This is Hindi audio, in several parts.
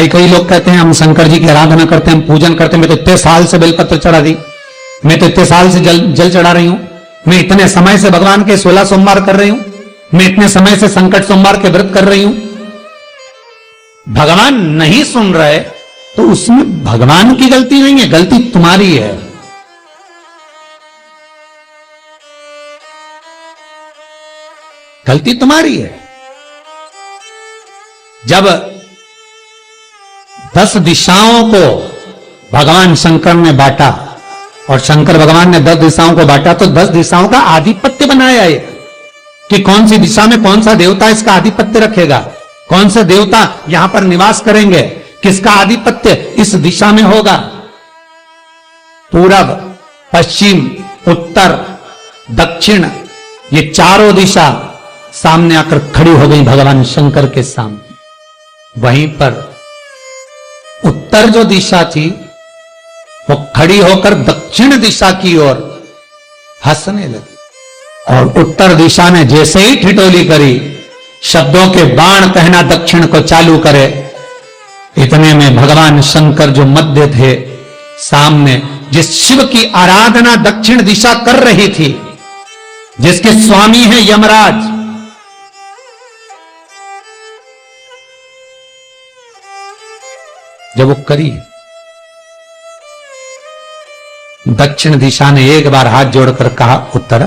कई कई लोग कहते हैं हम शंकर जी की आराधना करते हैं, हम पूजन करते हैं, मैं तो इतने साल से बेलपत्र चढ़ा दी, मैं तो इतने साल से जल चढ़ा रही हूं, मैं इतने समय से भगवान के 16 सोमवार कर रही हूं, मैं इतने समय से संकट सोमवार के व्रत कर रही हूं। भगवान नहीं सुन रहे तो उसमें भगवान की गलती नहीं है, गलती तुम्हारी है। गलती तुम्हारी है। जब 10 दिशाओं को भगवान शंकर ने बांटा और शंकर भगवान ने 10 दिशाओं को बांटा तो 10 दिशाओं का आधिपत्य बनाया है कि कौन सी दिशा में कौन सा देवता इसका आधिपत्य रखेगा, कौन से देवता यहां पर निवास करेंगे, किसका आधिपत्य इस दिशा में होगा। पूरब, पश्चिम, उत्तर, दक्षिण, ये चारों दिशा सामने आकर खड़ी हो गई भगवान शंकर के सामने। वहीं पर उत्तर जो दिशा थी वो खड़ी होकर दक्षिण दिशा की ओर हंसने लगी और उत्तर दिशा ने जैसे ही ठिठोली करी, शब्दों के बाण कहना दक्षिण को चालू करे, इतने में भगवान शंकर जो मध्य थे सामने, जिस शिव की आराधना दक्षिण दिशा कर रही थी, जिसके स्वामी है यमराज, जब वो करी, दक्षिण दिशा ने एक बार हाथ जोड़कर कहा, उत्तर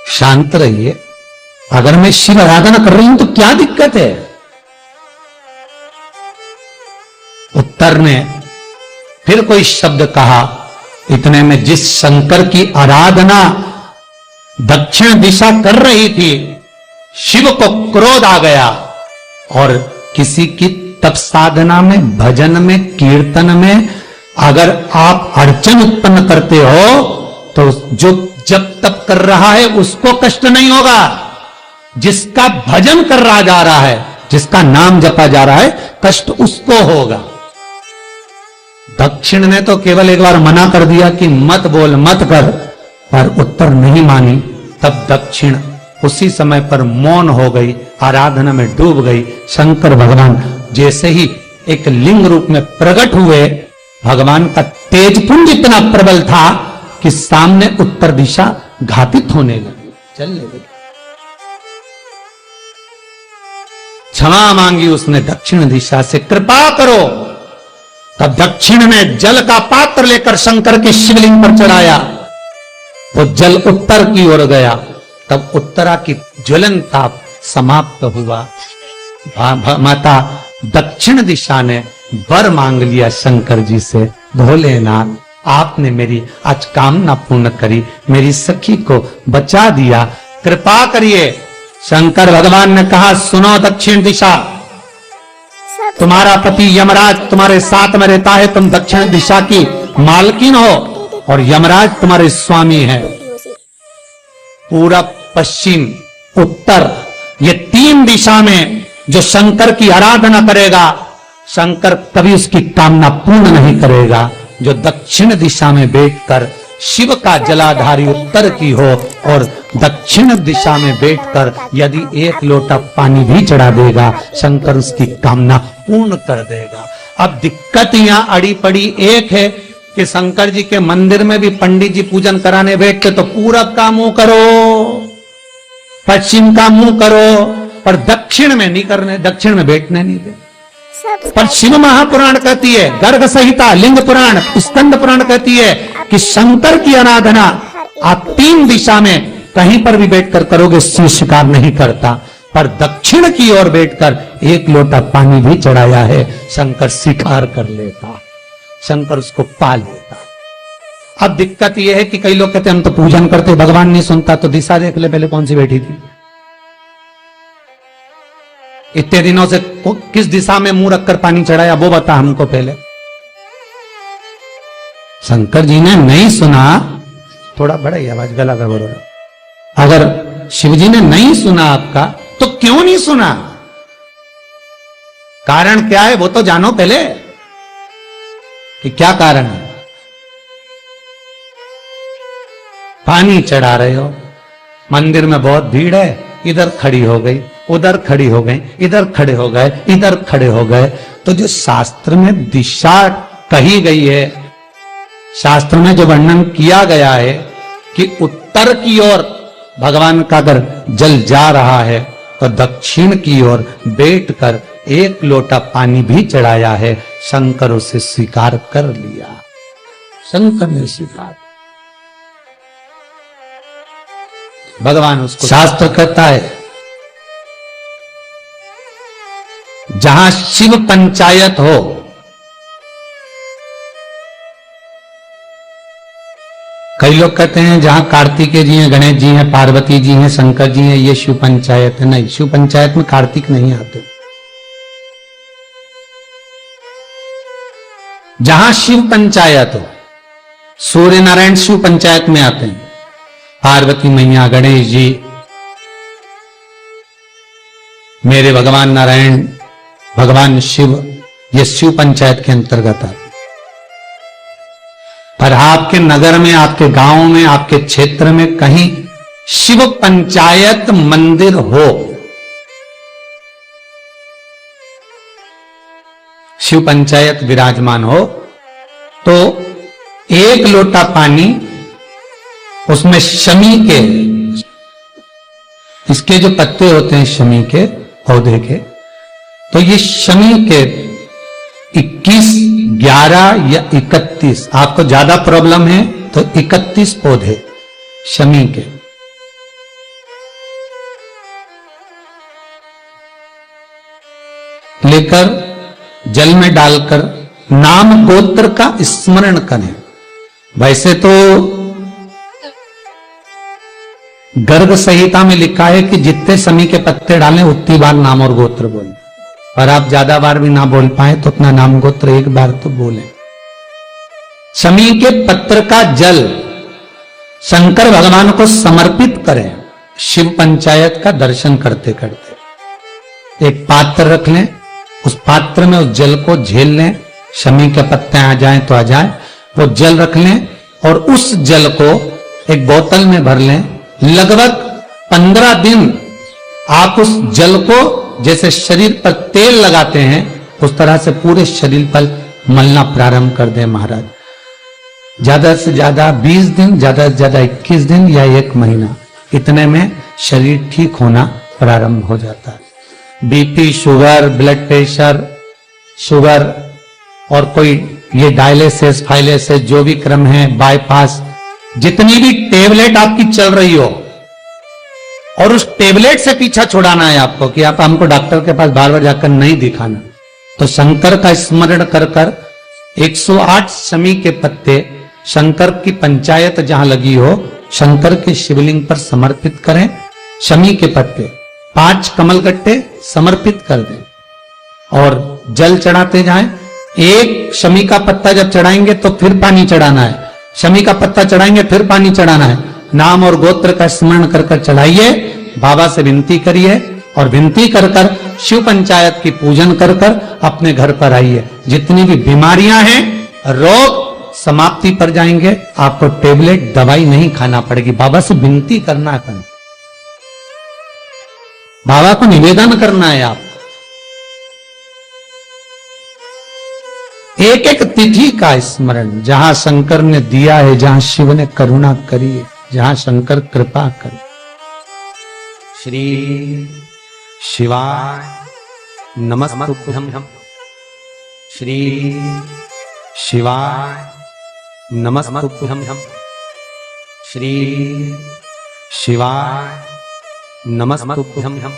शांत रहिए, अगर मैं शिव आराधना कर रही हूं तो क्या दिक्कत है। उत्तर ने फिर कोई शब्द कहा, इतने में जिस शंकर की आराधना दक्षिण दिशा कर रही थी, शिव को क्रोध आ गया और किसी की तप साधना में, भजन में, कीर्तन में अगर आप अड़चन उत्पन्न करते हो तो जो जब तप कर रहा है उसको कष्ट नहीं होगा, जिसका भजन कर रहा जा रहा है, जिसका नाम जपा जा रहा है, कष्ट उसको होगा। दक्षिण ने तो केवल एक बार मना कर दिया कि मत बोल, मत कर, पर उत्तर नहीं मानी। तब दक्षिण उसी समय पर मौन हो गई, आराधना में डूब गई। शंकर भगवान जैसे ही एक लिंग रूप में प्रकट हुए, भगवान का तेजपुंज इतना प्रबल था कि सामने उत्तर दिशा घातित होने लगी, चलने लगी। क्षमा मांगी उसने दक्षिण दिशा से, कृपा करो। तब दक्षिण ने जल का पात्र लेकर शंकर के शिवलिंग पर चढ़ाया, वो जल उत्तर की ओर गया। तब उत्तरा की ज्वलन ताप समाप्त हुआ। माता दक्षिण दिशा ने वर मांग लिया शंकर जी से, भोलेनाथ आपने मेरी आज कामना पूर्ण करी, मेरी सखी को बचा दिया, कृपा करिए। शंकर भगवान ने कहा, सुनो दक्षिण दिशा, तुम्हारा पति यमराज तुम्हारे साथ में रहता है, तुम दक्षिण दिशा की मालकिन हो और यमराज तुम्हारे स्वामी है। पूरब, पश्चिम, उत्तर, ये 3 दिशा में जो शंकर की आराधना करेगा, शंकर कभी उसकी कामना पूर्ण नहीं करेगा। जो दक्षिण दिशा में बैठकर शिव का जलाधारी उत्तर की हो और दक्षिण दिशा में बैठकर यदि 1 लोटा पानी भी चढ़ा देगा, शंकर उसकी कामना पूर्ण कर देगा। अब दिक्कत यहां अड़ी पड़ी एक है कि शंकर जी के मंदिर में भी पंडित जी पूजन कराने बैठते तो पूरब का मुंह करो, पश्चिम का मुंह करो, पर दक्षिण में नहीं करने, दक्षिण में बैठने नहीं दे। पर शिव महापुराण कहती है, गर्ग संहिता, लिंग पुराण, स्कंद पुराण कहती है कि शंकर की आराधना आप 3 दिशा में कहीं पर भी बैठकर करोगे, शिव स्वीकार नहीं करता। पर दक्षिण की ओर बैठकर 1 लोटा पानी भी चढ़ाया है, शंकर स्वीकार कर लेता, शंकर उसको पा लेता। अब दिक्कत यह है कि कई लोग कहते हैं हम तो पूजन करते, भगवान नहीं सुनता, तो दिशा देख ले पहले कौन सी बैठी थी। इतने दिनों से किस दिशा में मुंह रखकर पानी चढ़ाया वो बता हमको पहले। शंकर जी ने नहीं सुना, थोड़ा बड़ा ही आवाज, गला गड़बड़ हो रहा। अगर शिव जी ने नहीं सुना आपका तो क्यों नहीं सुना, कारण क्या है वो तो जानो पहले कि क्या कारण है। पानी चढ़ा रहे हो, मंदिर में बहुत भीड़ है, इधर खड़ी हो गई, उधर खड़ी हो गई, इधर खड़े हो गए, इधर खड़े हो गए। तो जो शास्त्र में दिशा कही गई है, शास्त्र में जो वर्णन किया गया है कि उत्तर की ओर भगवान का अगर जल जा रहा है तो दक्षिण की ओर बैठकर एक लोटा पानी भी चढ़ाया है। शंकर उसे स्वीकार कर लिया, शंकर ने स्वीकार। भगवान उसको, शास्त्र कहता है जहां शिव पंचायत हो, कई लोग कहते हैं जहां कार्तिकेय जी हैं, गणेश जी हैं, पार्वती जी हैं, शंकर जी हैं, ये शिव पंचायत है। नहीं, शिव पंचायत में कार्तिक नहीं आते। जहां शिव पंचायत हो, सूर्य नारायण शिव पंचायत में आते हैं, पार्वती मैया, गणेश जी, मेरे भगवान नारायण, भगवान शिव, ये शिव पंचायत के अंतर्गत आते। पर आपके नगर में, आपके गांव में, आपके क्षेत्र में कहीं शिव पंचायत मंदिर हो, शिव पंचायत विराजमान हो, तो एक लोटा पानी उसमें शमी के, इसके जो पत्ते होते हैं शमी के पौधे के, तो ये शमी के 21, 11 या 31, आपको ज्यादा प्रॉब्लम है तो 31 पौधे शमी के, लेकर जल में डालकर नाम गोत्र का स्मरण करें। वैसे तो गर्ग संहिता में लिखा है कि जितने शमी के पत्ते डालें उतनी बार नाम और गोत्र बोलें, पर आप ज्यादा बार भी ना बोल पाए तो अपना नाम गोत्र एक बार तो बोलें। शमी के पत्र का जल शंकर भगवान को समर्पित करें। शिव पंचायत का दर्शन करते करते एक पात्र रख लें, उस पात्र में उस जल को झेल लें, शमी के पत्ते आ जाएं तो आ जाए, वो जल रख लें और उस जल को एक बोतल में भर लें। लगभग 15 दिन आप उस जल को जैसे शरीर पर तेल लगाते हैं उस तरह से पूरे शरीर पर मलना प्रारंभ कर दें महाराज। ज्यादा से ज्यादा 20 दिन, ज्यादा से ज्यादा 21 दिन या 1 महीना, इतने में शरीर ठीक होना प्रारंभ हो जाता है। BP, sugar, blood pressure, sugar और कोई ये डायलिसिस, फाइलिसिस, जो भी क्रम है, बाईपास, जितनी भी टेबलेट आपकी चल रही हो और उस टेबलेट से पीछा छुड़ाना है आपको कि आप हमको डॉक्टर के पास बार बार जाकर नहीं दिखाना, तो शंकर का स्मरण कर कर 108 शमी के पत्ते शंकर की पंचायत जहां लगी हो, शंकर के शिवलिंग पर समर्पित करें। शमी के पत्ते 5 कमलगट्टे समर्पित कर दें और जल चढ़ाते जाएं। एक शमी का पत्ता जब चढ़ाएंगे तो फिर पानी चढ़ाना है, शमी का पत्ता चढ़ाएंगे फिर पानी चढ़ाना है। नाम और गोत्र का स्मरण कर कर चढ़ाइए, बाबा से विनती करिए और विनती कर कर शिव पंचायत की पूजन कर कर अपने घर पर आइए। जितनी भी बीमारियां हैं, रोग समाप्ति पर जाएंगे, आपको टेबलेट दवाई नहीं खाना पड़ेगी। बाबा से विनती करना है, बाबा को निवेदन करना है। आप एक एक तिथि का स्मरण, जहां शंकर ने दिया है, जहां शिव ने करुणा करी है, जहां शंकर कृपा करे। श्री शिवाय नमस्तुभ्यं, श्री शिवाय नमस्तुभ्यं, श्री शिवाय नमस्तुभ्यं।